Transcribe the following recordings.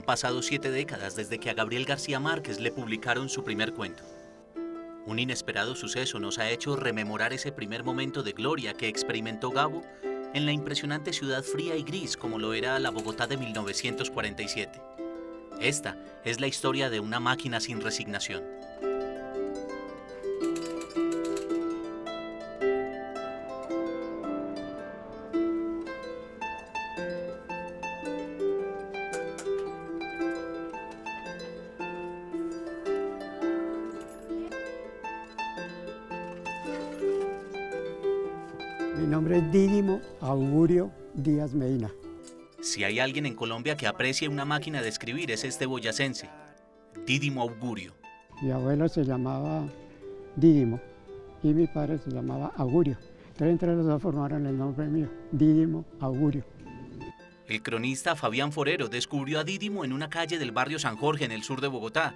pasado 7 décadas desde que a Gabriel García Márquez le publicaron su primer cuento. Un inesperado suceso nos ha hecho rememorar ese primer momento de gloria que experimentó Gabo en la impresionante ciudad fría y gris como lo era la Bogotá de 1947. Esta es la historia de una máquina sin resignación. Mi nombre es Dídimo Augurio Díaz Medina. Si hay alguien en Colombia que aprecie una máquina de escribir es este boyacense, Dídimo Augurio. Mi abuelo se llamaba Dídimo y mi padre se llamaba Augurio. Entonces entre los dos formaron el nombre mío, Dídimo Augurio. El cronista Fabián Forero descubrió a Dídimo en una calle del barrio San Jorge en el sur de Bogotá.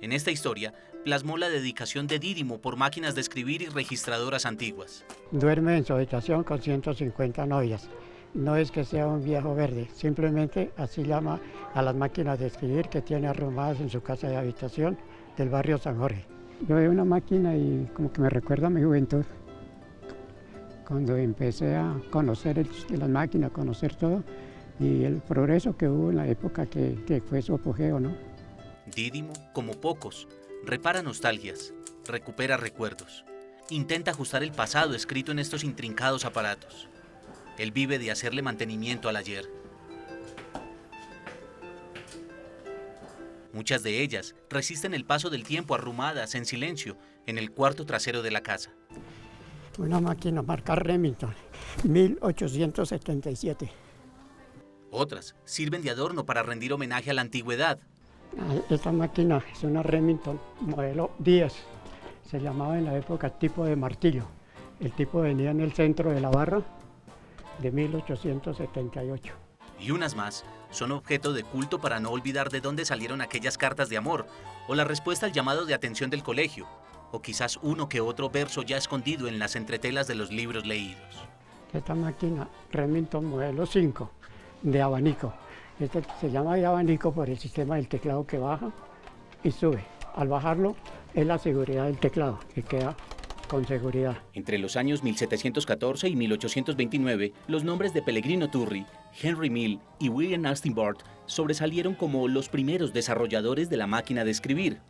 En esta historia plasmó la dedicación de Dídimo por máquinas de escribir y registradoras antiguas. Duerme en su habitación con 150 novias. No es que sea un viejo verde, simplemente así llama a las máquinas de escribir que tiene arrumadas en su casa de habitación del barrio San Jorge. Yo veo una máquina y como que me recuerda a mi juventud, cuando empecé a conocer las máquinas, a conocer todo y el progreso que hubo en la época que fue su apogeo, ¿no? Dídimo, como pocos, repara nostalgias, recupera recuerdos, intenta ajustar el pasado escrito en estos intrincados aparatos. Él vive de hacerle mantenimiento al ayer. Muchas de ellas resisten el paso del tiempo arrumadas en silencio en el cuarto trasero de la casa. Una máquina marca Remington, 1877. Otras sirven de adorno para rendir homenaje a la antigüedad. Esta máquina es una Remington modelo 10. Se llamaba en la época tipo de martillo. El tipo venía en el centro de la barra de 1878. Y unas más son objeto de culto para no olvidar de dónde salieron aquellas cartas de amor, o la respuesta al llamado de atención del colegio, o quizás uno que otro verso ya escondido en las entretelas de los libros leídos. Esta máquina Remington modelo 5 de abanico. Este se llama de abanico por el sistema del teclado que baja y sube. Al bajarlo es la seguridad del teclado, que queda con seguridad. Entre los años 1714 y 1829, los nombres de Pellegrino Turri, Henry Mill y William Austin Bart sobresalieron como los primeros desarrolladores de la máquina de escribir.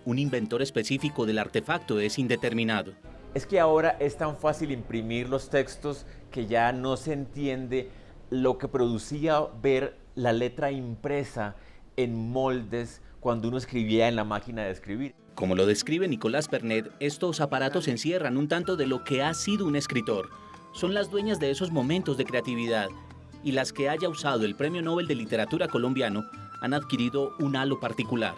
Un inventor específico del artefacto es indeterminado. Es que ahora es tan fácil imprimir los textos que ya no se entiende lo que producía ver la letra impresa en moldes cuando uno escribía en la máquina de escribir. Como lo describe Nicolás Pernet, estos aparatos encierran un tanto de lo que ha sido un escritor. Son las dueñas de esos momentos de creatividad, y las que haya usado el Premio Nobel de Literatura colombiano han adquirido un halo particular.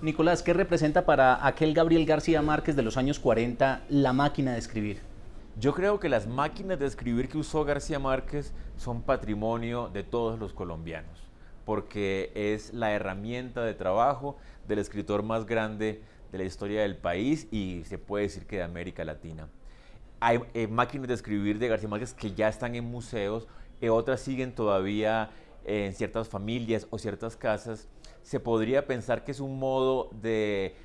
Nicolás, ¿qué representa para aquel Gabriel García Márquez de los años 40 la máquina de escribir? Yo creo que las máquinas de escribir que usó García Márquez son patrimonio de todos los colombianos, porque es la herramienta de trabajo del escritor más grande de la historia del país y se puede decir que de América Latina. Hay máquinas de escribir de García Márquez que ya están en museos, otras siguen todavía en ciertas familias o ciertas casas. Se podría pensar que es un modo de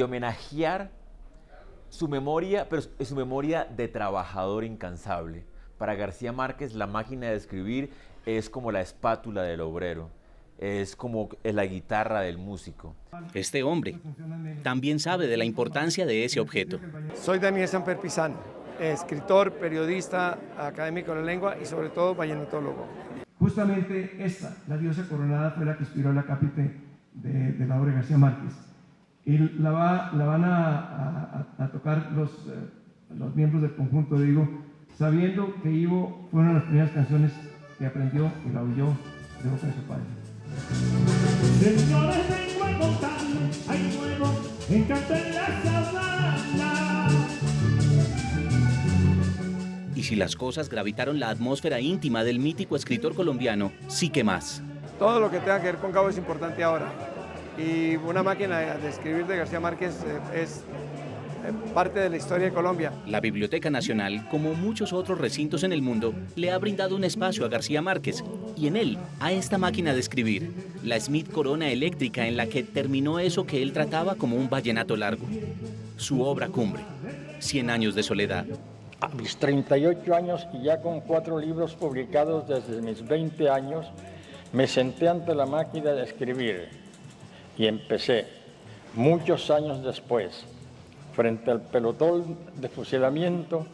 homenajear su memoria, pero es su memoria de trabajador incansable. Para García Márquez, la máquina de escribir es como la espátula del obrero, es como la guitarra del músico. Este hombre también sabe de la importancia de ese objeto. Soy Daniel Samper Pizano, escritor, periodista, académico de la lengua y sobre todo vallenatólogo. Justamente esta, la diosa coronada, fue la que inspiró la cápite de la obra de García Márquez. Y la van a tocar los miembros del conjunto, digo, sabiendo que Ivo fue una de las primeras canciones que aprendió y la oyó de boca de su padre. Señores, vengo a contarles, hay nuevo encanto en la sabana. Y si las cosas gravitaron la atmósfera íntima del mítico escritor colombiano, sí que más. Todo lo que tenga que ver con Gabo es importante ahora. Y una máquina de escribir de García Márquez es parte de la historia de Colombia. La Biblioteca Nacional, como muchos otros recintos en el mundo, le ha brindado un espacio a García Márquez y en él a esta máquina de escribir, la Smith Corona eléctrica en la que terminó eso que él trataba como un vallenato largo. Su obra cumbre, 100 años de soledad. A mis 38 años y ya con 4 libros publicados desde mis 20 años, me senté ante la máquina de escribir y empecé, muchos años después, frente al pelotón de fusilamiento,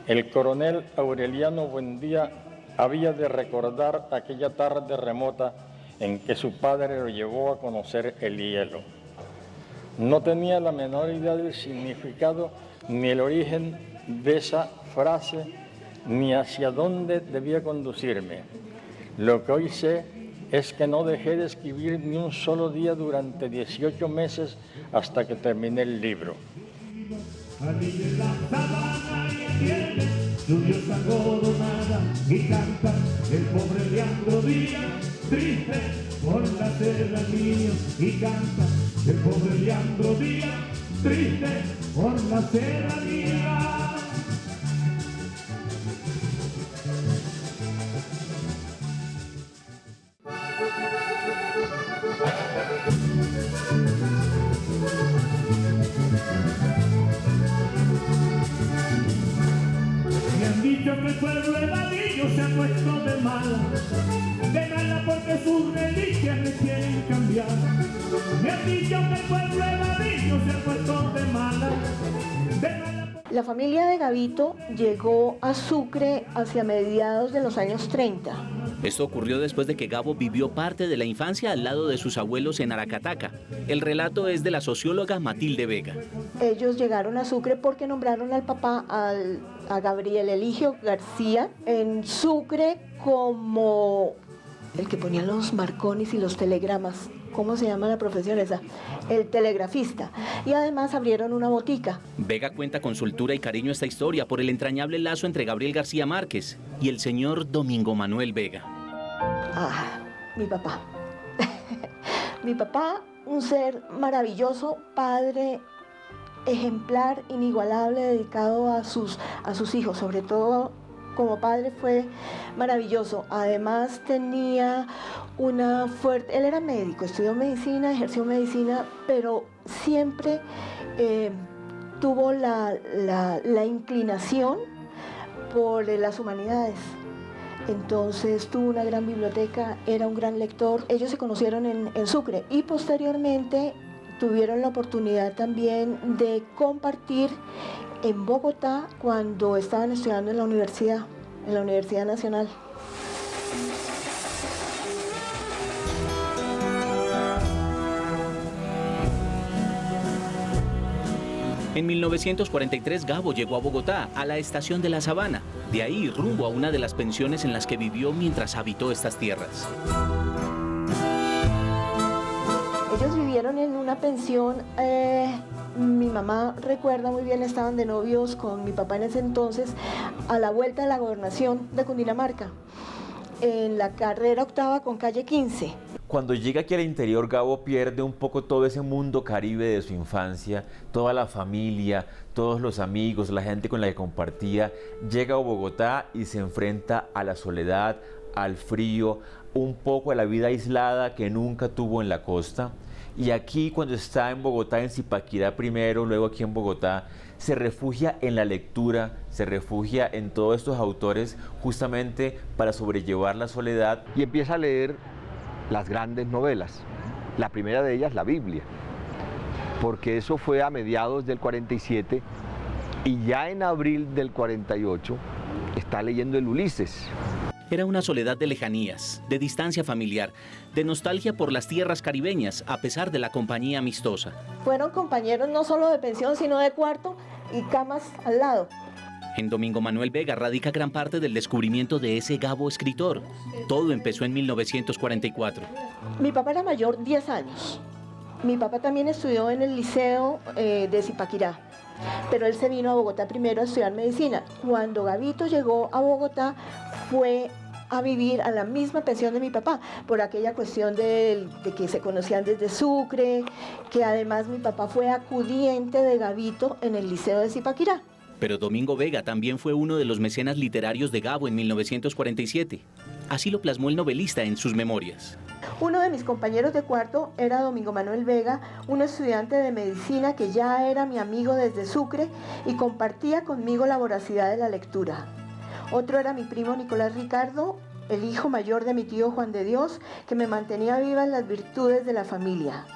el coronel Aureliano Buendía había de recordar aquella tarde remota en que su padre lo llevó a conocer el hielo. No tenía la menor idea del significado ni el origen de esa frase, ni hacia dónde debía conducirme. Lo que hoy sé es que no dejé de escribir ni un solo día durante 18 meses hasta que terminé el libro. Allí en la sabana y entiende su diosa coronada y canta el pobre Leandro Díaz, triste por la serranía, y canta el pobre Leandro Díaz, triste por la serranía. Me han dicho que el pueblo de Vadillo se ha puesto de mala porque sus reliquias le quieren cambiar. Me han dicho que el pueblo de Vadillo se ha puesto de mala. La familia de Gavito llegó a Sucre hacia mediados de los años 30. Esto ocurrió después de que Gabo vivió parte de la infancia al lado de sus abuelos en Aracataca. El relato es de la socióloga Matilde Vega. Ellos llegaron a Sucre porque nombraron al papá, a Gabriel Eligio García, en Sucre como el que ponía los marcones y los telegramas. ¿Cómo se llama la profesión esa? El telegrafista. Y además abrieron una botica. Vega cuenta con soltura y cariño esta historia por el entrañable lazo entre Gabriel García Márquez y el señor Domingo Manuel Vega. Mi papá. Mi papá, un ser maravilloso, padre ejemplar, inigualable, dedicado a sus hijos, sobre todo como padre fue maravilloso. Además tenía una fuerte, él era médico, estudió medicina, ejerció medicina, pero siempre tuvo la inclinación por las humanidades. Entonces tuvo una gran biblioteca, era un gran lector. Ellos se conocieron en Sucre y posteriormente tuvieron la oportunidad también de compartir en Bogotá cuando estaban estudiando en la Universidad Nacional. En 1943 Gabo llegó a Bogotá, a la estación de La Sabana. De ahí rumbo a una de las pensiones en las que vivió mientras habitó estas tierras. Ellos vivieron en una pensión, mi mamá recuerda muy bien, estaban de novios con mi papá en ese entonces, a la vuelta de la gobernación de Cundinamarca, en la carrera octava con calle 15. Cuando llega aquí al interior, Gabo pierde un poco todo ese mundo caribe de su infancia, toda la familia, todos los amigos, la gente con la que compartía. Llega a Bogotá y se enfrenta a la soledad, al frío, un poco a la vida aislada que nunca tuvo en la costa. Y aquí, cuando está en Bogotá, en Zipaquirá primero, luego aquí en Bogotá, se refugia en la lectura, se refugia en todos estos autores justamente para sobrellevar la soledad. Y empieza a leer las grandes novelas. La primera de ellas, la Biblia, porque eso fue a mediados del 47 y ya en abril del 48 está leyendo el Ulises. Era una soledad de lejanías, de distancia familiar, de nostalgia por las tierras caribeñas, a pesar de la compañía amistosa. Fueron compañeros no solo de pensión, sino de cuarto y camas al lado. En Domingo Manuel Vega radica gran parte del descubrimiento de ese Gabo escritor. Todo empezó en 1944. Mi papá era mayor 10 años. Mi papá también estudió en el liceo de Zipaquirá, pero él se vino a Bogotá primero a estudiar medicina. Cuando Gavito llegó a Bogotá fue a vivir a la misma pensión de mi papá, por aquella cuestión de que se conocían desde Sucre, que además mi papá fue acudiente de Gavito en el Liceo de Zipaquirá. Pero Domingo Vega también fue uno de los mecenas literarios de Gabo en 1947. Así lo plasmó el novelista en sus memorias. Uno de mis compañeros de cuarto era Domingo Manuel Vega, un estudiante de medicina que ya era mi amigo desde Sucre y compartía conmigo la voracidad de la lectura. Otro era mi primo Nicolás Ricardo, el hijo mayor de mi tío Juan de Dios, que me mantenía viva en las virtudes de la familia.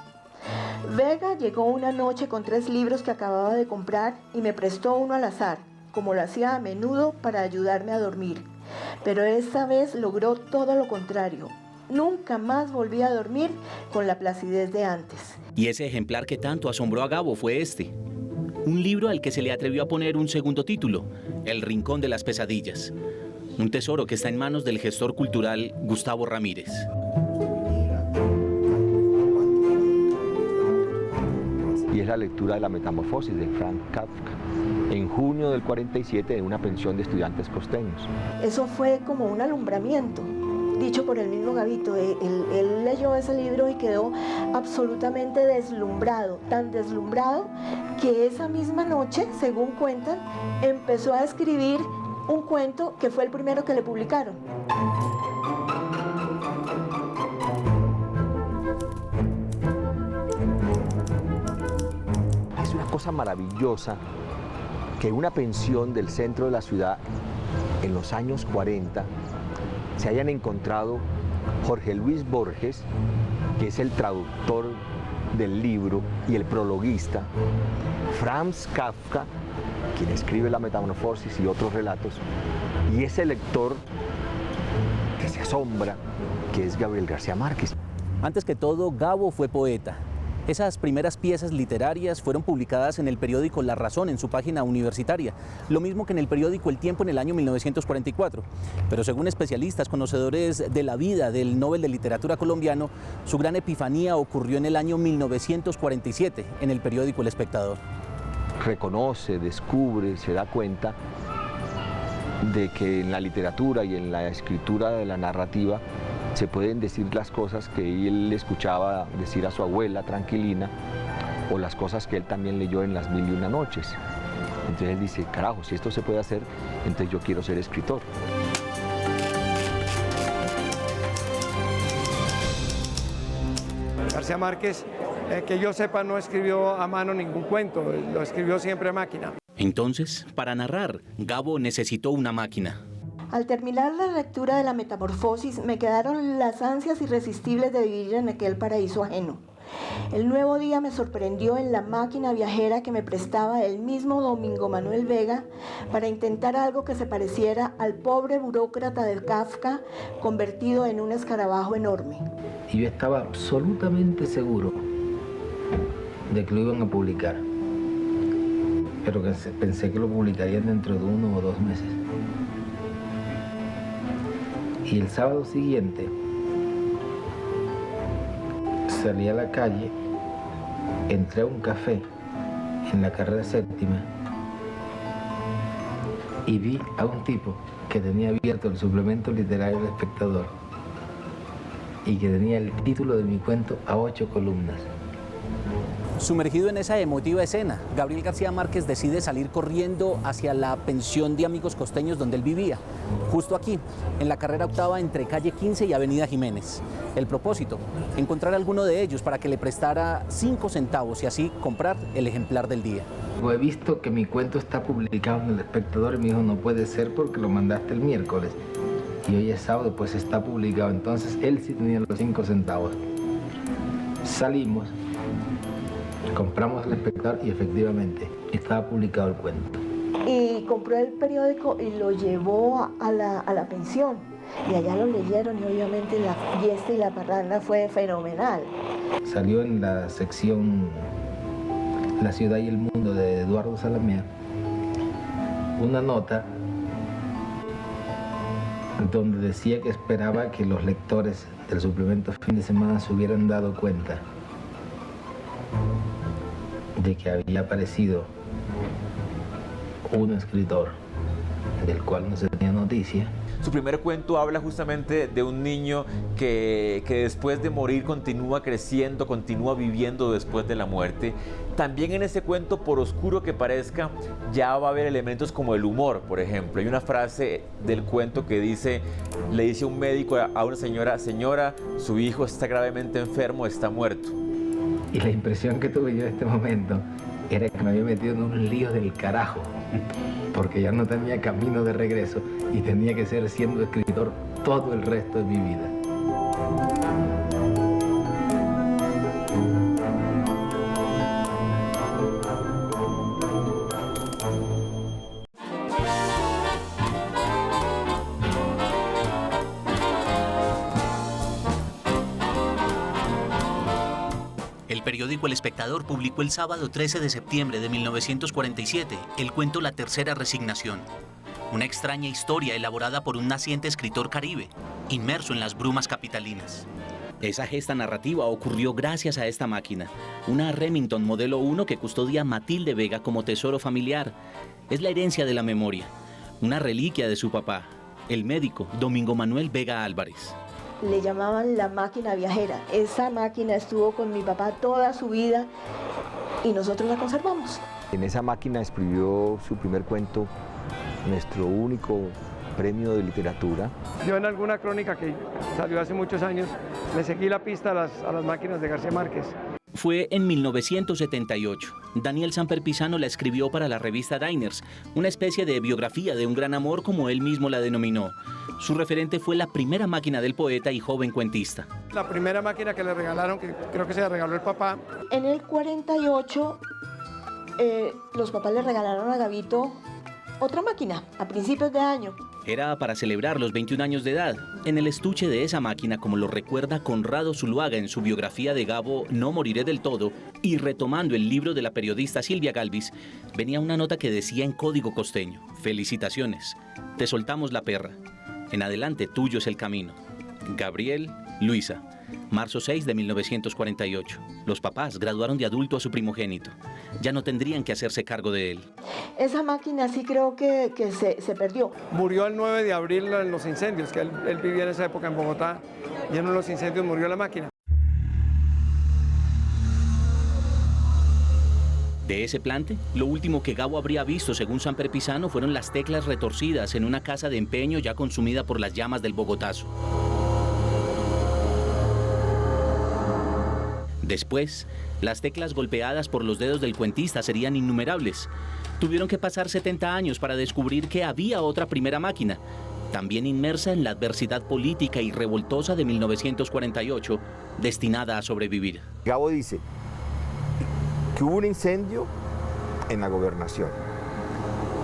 Vega llegó una noche con 3 libros que acababa de comprar y me prestó uno al azar, como lo hacía a menudo para ayudarme a dormir. Pero esta vez logró todo lo contrario. Nunca más volví a dormir con la placidez de antes. Y ese ejemplar que tanto asombró a Gabo fue este. Un libro al que se le atrevió a poner un segundo título, El Rincón de las Pesadillas. Un tesoro que está en manos del gestor cultural Gustavo Ramírez. Y es la lectura de La Metamorfosis de Franz Kafka, en junio del 47 en una pensión de estudiantes costeños. Eso fue como un alumbramiento, dicho por el mismo Gavito. Él leyó ese libro y quedó absolutamente deslumbrado, tan deslumbrado que esa misma noche, según cuentan, empezó a escribir un cuento que fue el primero que le publicaron. Es una cosa maravillosa que en una pensión del centro de la ciudad, en los años 40, se hayan encontrado Jorge Luis Borges, que es el traductor del libro y el prologuista, Franz Kafka, quien escribe La Metamorfosis y otros relatos, y ese lector que se asombra, que es Gabriel García Márquez. Antes que todo, Gabo fue poeta. Esas primeras piezas literarias fueron publicadas en el periódico La Razón, en su página universitaria, lo mismo que en el periódico El Tiempo en el año 1944. Pero según especialistas conocedores de la vida del Nobel de Literatura colombiano, su gran epifanía ocurrió en el año 1947, en el periódico El Espectador. Reconoce, descubre, se da cuenta de que en la literatura y en la escritura de la narrativa se pueden decir las cosas que él escuchaba decir a su abuela Tranquilina, o las cosas que él también leyó en Las Mil y Una Noches. Entonces él dice, carajo, si esto se puede hacer, entonces yo quiero ser escritor. García Márquez, que yo sepa, no escribió a mano ningún cuento, lo escribió siempre a máquina. Entonces, para narrar, Gabo necesitó una máquina. Al terminar la lectura de La Metamorfosis, me quedaron las ansias irresistibles de vivir en aquel paraíso ajeno. El nuevo día me sorprendió en la máquina viajera que me prestaba el mismo Domingo Manuel Vega para intentar algo que se pareciera al pobre burócrata del Kafka convertido en un escarabajo enorme. Y yo estaba absolutamente seguro de que lo iban a publicar, pero que pensé que lo publicarían dentro de 1 o 2 meses. Y el sábado siguiente salí a la calle, entré a un café en la carrera 7ª y vi a un tipo que tenía abierto el suplemento literario del Espectador y que tenía el título de mi cuento a 8 columnas. Sumergido en esa emotiva escena, Gabriel García Márquez decide salir corriendo hacia la pensión de amigos costeños donde él vivía, justo aquí, en la carrera 8ª entre calle 15 y avenida Jiménez. El propósito, encontrar a alguno de ellos para que le prestara 5 centavos y así comprar el ejemplar del día. He visto que mi cuento está publicado en El Espectador y me dijo, no puede ser porque lo mandaste el miércoles. Y hoy es sábado, pues está publicado. Entonces él sí tenía los 5 centavos. Salimos, compramos El Espectador y efectivamente estaba publicado el cuento. Y compró el periódico y lo llevó a la pensión. Y allá lo leyeron y obviamente la fiesta y la parranda fue fenomenal. Salió en la sección La ciudad y el mundo de Eduardo Salamea una nota donde decía que esperaba que los lectores del suplemento Fin de Semana se hubieran dado cuenta de que había aparecido un escritor del cual no se tenía noticia. Su primer cuento habla justamente de un niño que después de morir continúa creciendo, continúa viviendo después de la muerte. También en ese cuento, por oscuro que parezca, ya va a haber elementos como el humor, por ejemplo. Hay una frase del cuento que dice, le dice un médico a una señora, señora, su hijo está gravemente enfermo, está muerto. Y la impresión que tuve yo en este momento era que me había metido en un lío del carajo, porque ya no tenía camino de regreso y tenía que ser siendo escritor todo el resto de mi vida. El periódico El Espectador publicó el sábado 13 de septiembre de 1947 el cuento La Tercera Resignación, una extraña historia elaborada por un naciente escritor caribe, inmerso en las brumas capitalinas. Esa gesta narrativa ocurrió gracias a esta máquina, una Remington modelo 1 que custodia Matilde Vega como tesoro familiar. Es la herencia de la memoria, una reliquia de su papá, el médico Domingo Manuel Vega Álvarez. Le llamaban la máquina viajera. Esa máquina estuvo con mi papá toda su vida y nosotros la conservamos. En esa máquina escribió su primer cuento, nuestro único premio de literatura. Yo en alguna crónica que salió hace muchos años, le seguí la pista a las máquinas de García Márquez. Fue en 1978. Daniel Samper Pisano la escribió para la revista Diners, una especie de biografía de un gran amor como él mismo la denominó. Su referente fue la primera máquina del poeta y joven cuentista. La primera máquina que le regalaron, que creo que se la regaló el papá. En el 48, los papás le regalaron a Gabito otra máquina, a principios de año. Era para celebrar los 21 años de edad. En el estuche de esa máquina, como lo recuerda Conrado Zuluaga en su biografía de Gabo No moriré del todo, y retomando el libro de la periodista Silvia Galvis, venía una nota que decía en código costeño: felicitaciones, te soltamos la perra. En adelante tuyo es el camino. Gabriel, Luisa. Marzo 6 de 1948. Los papás graduaron de adulto a su primogénito. Ya no tendrían que hacerse cargo de él. Esa máquina sí creo que se perdió. Murió el 9 de abril en los incendios, que él vivía en esa época en Bogotá, y en uno de los incendios murió la máquina. De ese plante, lo último que Gabo habría visto, según Samper Pisano, fueron las teclas retorcidas en una casa de empeño ya consumida por las llamas del Bogotazo. Después, las teclas golpeadas por los dedos del cuentista serían innumerables. Tuvieron que pasar 70 años para descubrir que había otra primera máquina, también inmersa en la adversidad política y revoltosa de 1948, destinada a sobrevivir. Gabo dice que hubo un incendio en la gobernación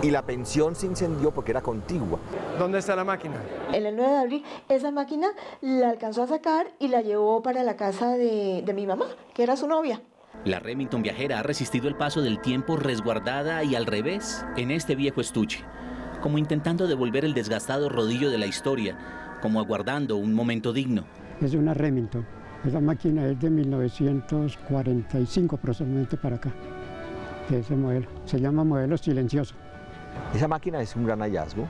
y la pensión se incendió porque era contigua. ¿Dónde está la máquina? En el 9 de abril, esa máquina la alcanzó a sacar y la llevó para la casa de mi mamá, que era su novia. La Remington viajera ha resistido el paso del tiempo resguardada y al revés en este viejo estuche, como intentando devolver el desgastado rodillo de la historia, como aguardando un momento digno. Es una Remington. Esa máquina es de 1945 aproximadamente para acá, de ese modelo. Se llama modelo silencioso. Esa máquina es un gran hallazgo.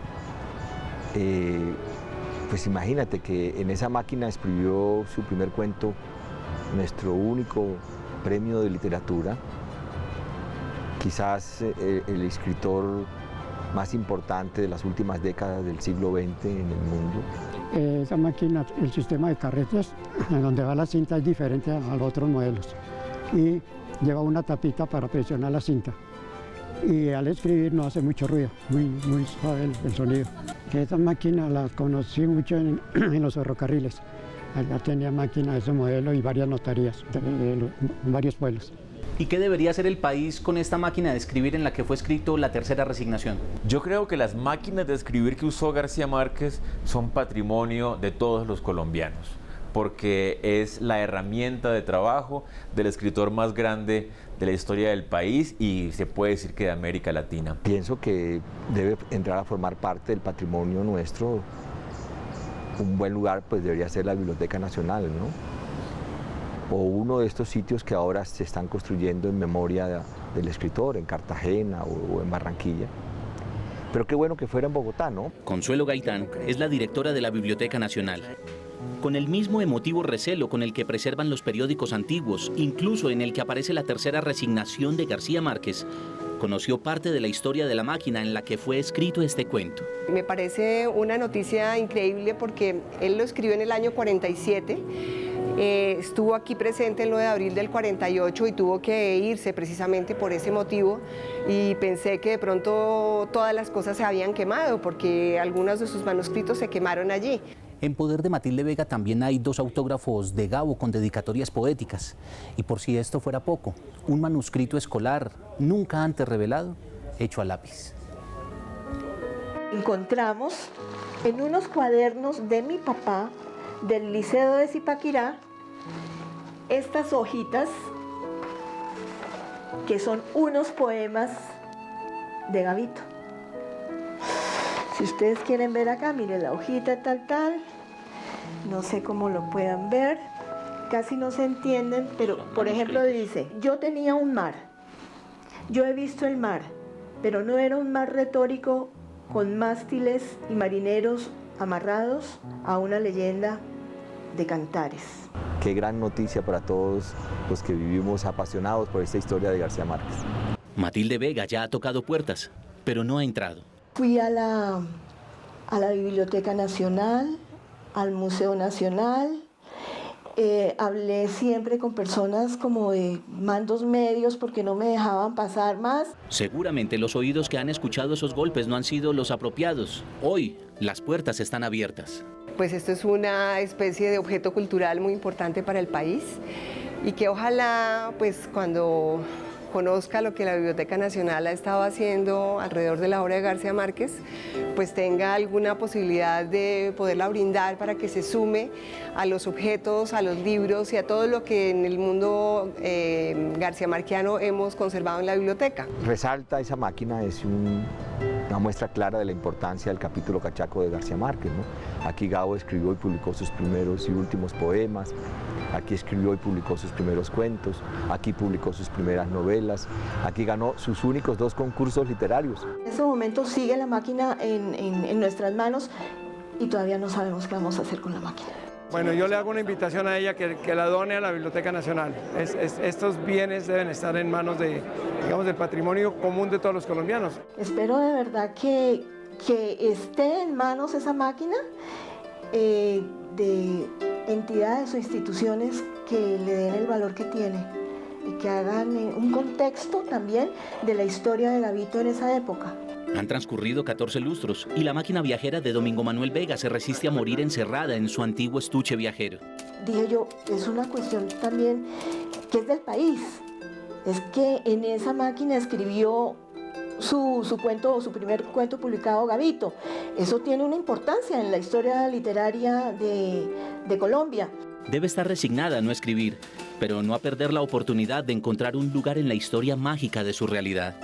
Pues imagínate que en esa máquina escribió su primer cuento, nuestro único premio de literatura, quizás el escritor más importante de las últimas décadas del siglo XX en el mundo. Esa máquina, el sistema de carretes, en donde va la cinta es diferente a los otros modelos y lleva una tapita para presionar la cinta. Y al escribir no hace mucho ruido, muy suave el sonido. Esa máquina la conocí mucho en los ferrocarriles. Allá tenía máquina de ese modelo y varias notarías en varios pueblos. ¿Y qué debería hacer el país con esta máquina de escribir en la que fue escrito La Tercera Resignación? Yo creo que las máquinas de escribir que usó García Márquez son patrimonio de todos los colombianos, porque es la herramienta de trabajo del escritor más grande de la historia del país y se puede decir que de América Latina. Pienso que debe entrar a formar parte del patrimonio nuestro. Un buen lugar pues debería ser la Biblioteca Nacional, ¿no? O uno de estos sitios que ahora se están construyendo en memoria del escritor, en Cartagena o en Barranquilla. Pero qué bueno que fuera en Bogotá, ¿no? Consuelo Gaitán es la directora de la Biblioteca Nacional. Con el mismo emotivo recelo con el que preservan los periódicos antiguos, incluso en el que aparece la tercera resignación de García Márquez, conoció parte de la historia de la máquina en la que fue escrito este cuento. Me parece una noticia increíble porque él lo escribió en el año 47, estuvo aquí presente el 9 de abril del 48 y tuvo que irse precisamente por ese motivo, y pensé que de pronto todas las cosas se habían quemado porque algunos de sus manuscritos se quemaron allí. En poder de Matilde Vega también hay 2 autógrafos de Gabo con dedicatorias poéticas. Y por si esto fuera poco, un manuscrito escolar nunca antes revelado, hecho a lápiz. Encontramos en unos cuadernos de mi papá del Liceo de Zipaquirá estas hojitas que son unos poemas de Gabito. Si ustedes quieren ver acá, miren la hojita tal, no sé cómo lo puedan ver, casi no se entienden, pero por ejemplo dice, yo tenía un mar, yo he visto el mar, pero no era un mar retórico con mástiles y marineros amarrados a una leyenda de cantares. Qué gran noticia para todos los que vivimos apasionados por esta historia de García Márquez. Matilde Vega ya ha tocado puertas, pero no ha entrado. Fui a la Biblioteca Nacional, al Museo Nacional, hablé siempre con personas como de mandos medios porque no me dejaban pasar más. Seguramente los oídos que han escuchado esos golpes no han sido los apropiados. Hoy las puertas están abiertas. Pues esto es una especie de objeto cultural muy importante para el país y que ojalá pues cuando conozca lo que la Biblioteca Nacional ha estado haciendo alrededor de la obra de García Márquez, pues tenga alguna posibilidad de poderla brindar para que se sume a los objetos, a los libros y a todo lo que en el mundo garciamarquiano hemos conservado en la biblioteca. Resalta esa máquina, es una muestra clara de la importancia del capítulo cachaco de García Márquez, ¿no? Aquí Gabo escribió y publicó sus primeros y últimos poemas, aquí escribió y publicó sus primeros cuentos, aquí publicó sus primeras novelas, aquí ganó sus únicos 2 concursos literarios. En ese momento sigue la máquina en nuestras manos y todavía no sabemos qué vamos a hacer con la máquina. Bueno, yo le hago una invitación a ella que la done a la Biblioteca Nacional. Estos bienes deben estar en manos del patrimonio común de todos los colombianos. Espero de verdad que esté en manos esa máquina de entidades o instituciones que le den el valor que tiene y que hagan un contexto también de la historia de Gabito en esa época. Han transcurrido 14 lustros y la máquina viajera de Domingo Manuel Vega se resiste a morir encerrada en su antiguo estuche viajero. Dije yo, es una cuestión también que es del país. Es que en esa máquina escribió su cuento, su primer cuento publicado, Gabito. Eso tiene una importancia en la historia literaria de Colombia. Debe estar resignada a no escribir, pero no a perder la oportunidad de encontrar un lugar en la historia mágica de su realidad.